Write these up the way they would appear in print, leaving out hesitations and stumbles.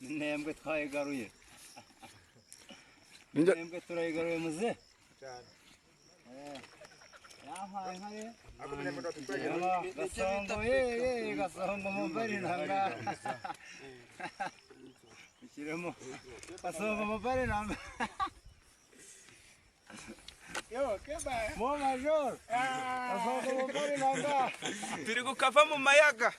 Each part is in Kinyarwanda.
Nembwe twayigaruye. Nembwe turayigaruye muze. Yahaye haye. Gasongo mubari nanga. Ikiremo. Gasongo mubari nanga. Yo, keba. Mo major. Gasongo mubari nanga. Turi gukava mu mayaga.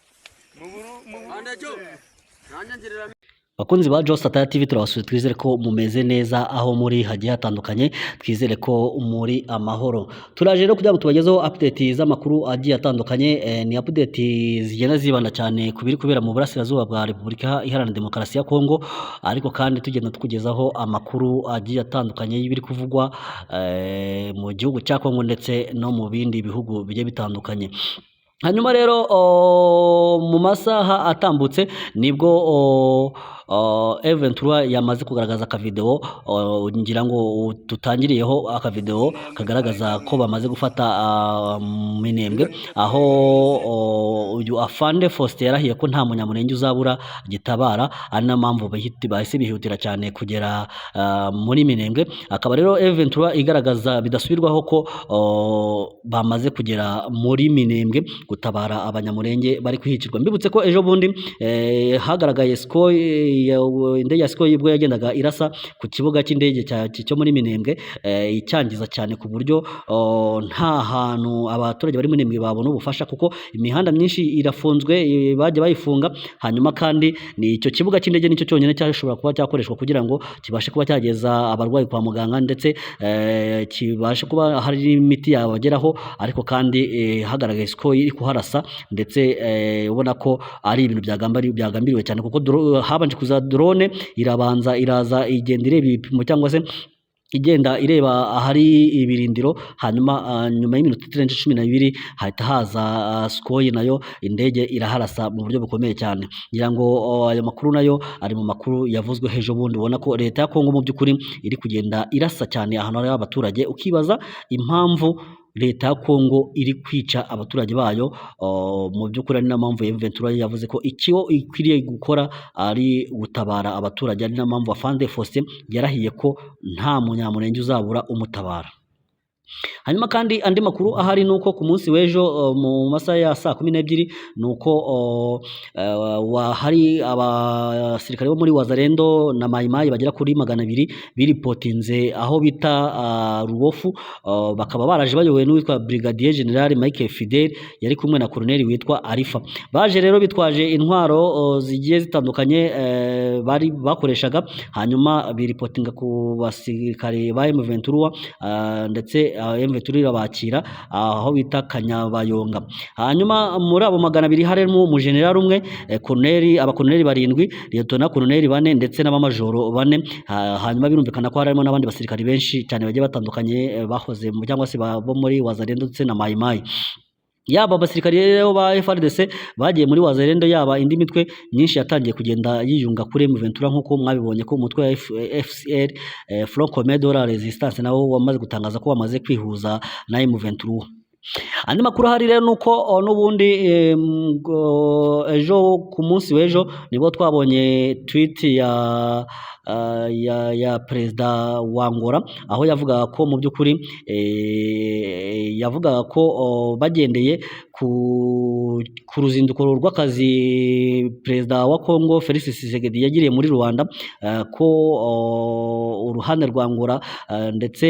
Bakunzi ba Joe Satire TV turabasuye, twizere ko mumeze neza aho muri hagiye hatandukanye, twizere ko muri amahoro. Turaje rero kugira ngo tubagezeho update z'amakuru agiye atandukanye, ni update zigenda zibanda cyane kubiri kubera mu burasirazuba bwa Repubulika Iharanira Demokarasi ya Kongo, ariko kandi tugenda tukugezaho amakuru agiye atandukanye y'ibiri kuvugwa mu gihugu cya Kongo ndetse no mu bindi bihugu bigiye bitandukanye. Hanyuma rero mu masaha atambutse nibwo Eventura yamaze kugaragaza akavideo, ngira ngo tutangiriyeho akavideo kagaragaza ko bamaze gufata Minembwe, aho uyu Afande Faustin yarahiye ko nta munyamurenge uzabura gitabara, ari na mpamvu bahise bihutira cyane kugera muri Minembwe. Akaba rero Eventura igaragaza bidasubirwaho ko bamaze kugera muri Minembwe gutabara abanyamurenge bari kwihicirwa. Mbibutse ko ejo bundi hagaragaye indege ya Sukhoi ibwo yagendaga irasa ku kibuga cy'indege cyo muri Minembwe, icyangiza cyane ku buryo nta hantu abaturage bari muri Minembwe babona ubufasha, kuko imihanda myinshi irafunzwe, bajya bayifunga. Hanyuma kandi ni icyo kibuga cy'indege nicyo cyonyine cyashobora kuba cyakoreshwa kugira ngo kibashe kuba cyageza abarwayi kwa muganga, ndetse kibashe kuba hari imiti yabageraho, ariko kandi hagaragaye Sukhoi iri kuharasa, ndetse ubona ko ari ibintu byagambiriwe cyane, kuko habanje kuza drone irabanza iraza igenda ireba ibipimo cyangwa se igenda ireba ahari ibirindiro, hanyuma nyuma y'iminota itarenze 12 hahita haza Sukhoi nayo indege iraharasa mu buryo bukomeye cyane. Ngira ngo ayo makuru nayo ari mu makuru yavuzwe hejo bundi, ubona ko leta ya Kongo mu by'ukuri iri kugenda irasa cyane ahantu hari abaturage, ukibaza impamvu leta ya Kongo iri kwica abaturage bayo. Mu by'ukuri ari na mpamvu Eventura yavuze ko icyo ikwiriye gukora ari gutabara abaturage, ari na mpamvu Afande Faustin yarahiye ko nta munyamurenge uzabura umutabara. Hanyuma kandi andi makuru ahari nuko ku munsi w'ejo mu masaha ya saa 12 nuko hari abasirikare bo muri Wazalendo na Maimai bagera kuri 200 biripotinze aho bita Ruofu, bakaba baraje bayobowe n'uwitwa Brigadier General Michael Fidel yari kumwe na Colonel witwa Arifa. Baje rero bitwaje intwaro zigiye zitandukanye bari bakoreshaga, hanyuma biripotinga ku basirikare ba M23, ndetse M23 irabakira aho bita Kanyabayonga. Hanyuma muri abo 200 harimo umujenerali umwe, abakoloneli 7, lieutenant colonel 4 ndetse n'abamajoro 4. Hanyuma birumvikana ko harimo n'abandi basirikari benshi cyane bagiye batandukanye bahoze cyangwa se bo muri Wazalendo ndetse na Maimai. Yaba abasirikari rero ba FARDC bagiye muri Wazalendo, yaba indi mitwe myinshi yatangiye kugenda yiyunga kuri M23, nkuko mwabibonye ko umutwe wa FCR Front Commun de la Resistance nawo wamaze gutangaza ko wamaze kwihuza na M23. Andi makuru hari rero nuko n'ubundi ejo ku munsi w'ejo nibo twabonye tweet ya Perezida wa Angola, aho yavuga ko mu by'ukuri yavuga ko bagendeye ku ruzinduko rw'akazi Perezida wa Kongo Felix Tshisekedi yagiriye muri Rwanda, ko uruhande rwa Angola ndetse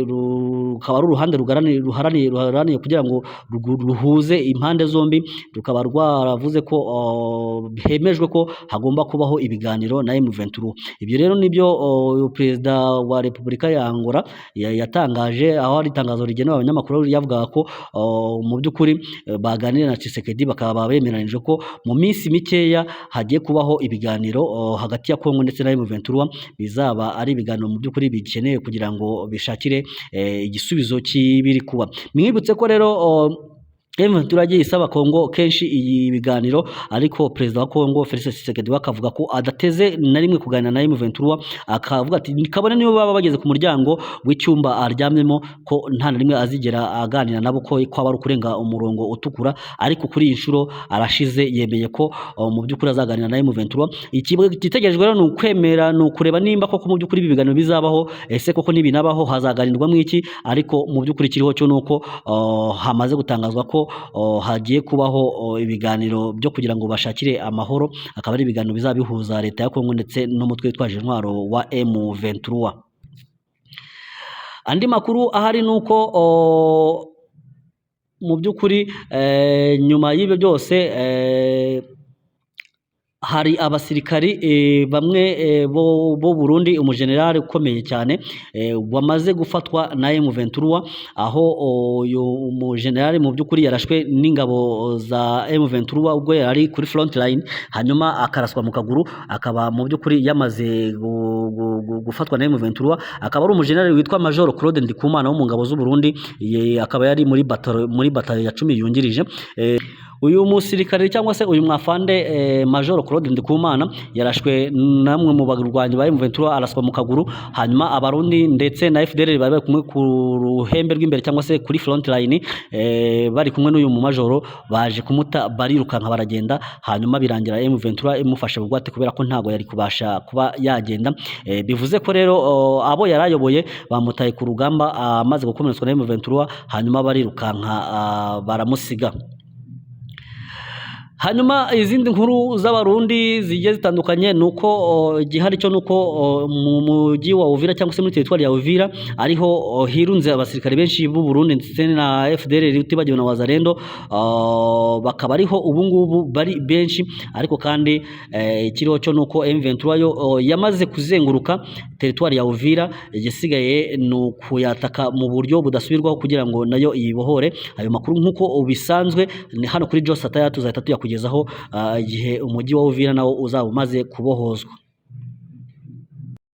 rukaba ari uruhande ruharaniye kugira ngo ruhuze impande zombi, rukaba rwaravuze ko hemejwe ko hagomba kubaho ibiganiro na M23. Ibyo rero nibyo Perezida wa Repubulika ya Angola yatangaje, aho ari itangazo rigenewe abanyamakuru yavuga ko mu by'ukuri baganira na Tshisekedi, bakaba bemeranije ko mu minsi mikeya hagiye kubaho ibiganiro hagati ya Kongo ndetse na M23, bizaba ari ibiganiro mu by'ukuri bikeneye kugira ngo bishakire igisubizo cy'ibiri kuba. Mwibutse ko rero M23 yagiye isaba Kongo kenshi iyi biganiro, ariko perezida wa Kongo Felix Tshisekedi akavuga ko adateze na rimwe kuganira na M23, akavuga ati kabone niyo baba bageze ku muryango w'icyumba aryamyemo ko nta na rimwe azigera aganira nabo, ko kwaba ari kurenga umurongo utukura. Ariko kuri iyi nshuro arashize yemeye ko mu by'ukuri azaganira na M23. Igitegerejwe rero ni ukwemera, ni ukureba nimba koko mu by'ukuri ibi biganiro bizabaho, ese koko nibinabaho hazaganirwamo iki. Ariko mu by'ukuri kiriho cyo nuko hamaze gutangazwa ko hagiye kubaho ibiganiro byo kugira ngo bashakire amahoro, akaba ari ibiganiro bizabihuza leta ya Kongo ndetse n'umutwe witwaje intwaro wa M23. Andi makuru ahari nuko mu by'ukuri nyuma y'ibyo byose hari abasirikari bamwe bo Burundi, umujenerali ukomeye cyane wamaze gufatwa na M23, aho uyu umujenerali mu by'ukuri yarashwe n'ingabo za M23 ubwo yari kuri front line, hanyuma akaraswa mu kaguru, akaba mu by'ukuri yamaze gufatwa na M23. Akaba ari umujenerali witwa Major Claude Ndikumana wo mu ngabo z'u Burundi, akaba yari muri batayo ya 10 yungirije. Uyu musirikare cyangwa se uyu mwafande Major Claude Ndikumana yarashwe namwe mu bagurwanyi ba M23, araswa mu kaguru, hanyuma abarundi ndetse na FDLR bari kumwe ku ruhembe rw'imbere cyangwa se kuri front line, bari kumwe n'uyu mu majoro baje kumuta, barirukanka baragenda, hanyuma birangira M23 imufashe bugwate kubera ko ntago yari kubasha kuba yagenda. Bivuze ko rero abo yarayoboye bamutaye ku rugamba amaze gukomeretswa na M23, hanyuma barirukanka baramusiga. Hanyuma izindi nkuru z'abarundi zigiye zitandukanye nuko gihari cyo nuko mu mujyi wa Uvira cyangwa se muri territoire ya Uvira ariho hirunze abasirikare benshi b'u Burundi ndetse na FDLR utibagiwe na Wazalendo, bakaba ariho ubu ngubu bari benshi. Ariko kandi ikiriho cyo nuko M23 yo yamaze kuzenguruka territoire ya Uvira, igisigaye nukuyataka mu buryo budasubirwaho kugira ngo nayo iyibohore. Ayo makuru nkuko ubisanzwe hano kuri Jos Ataya tuzahita tuyakugezaho igihe umujyi wa Uvira nawo uzaba umaze kubohozwa.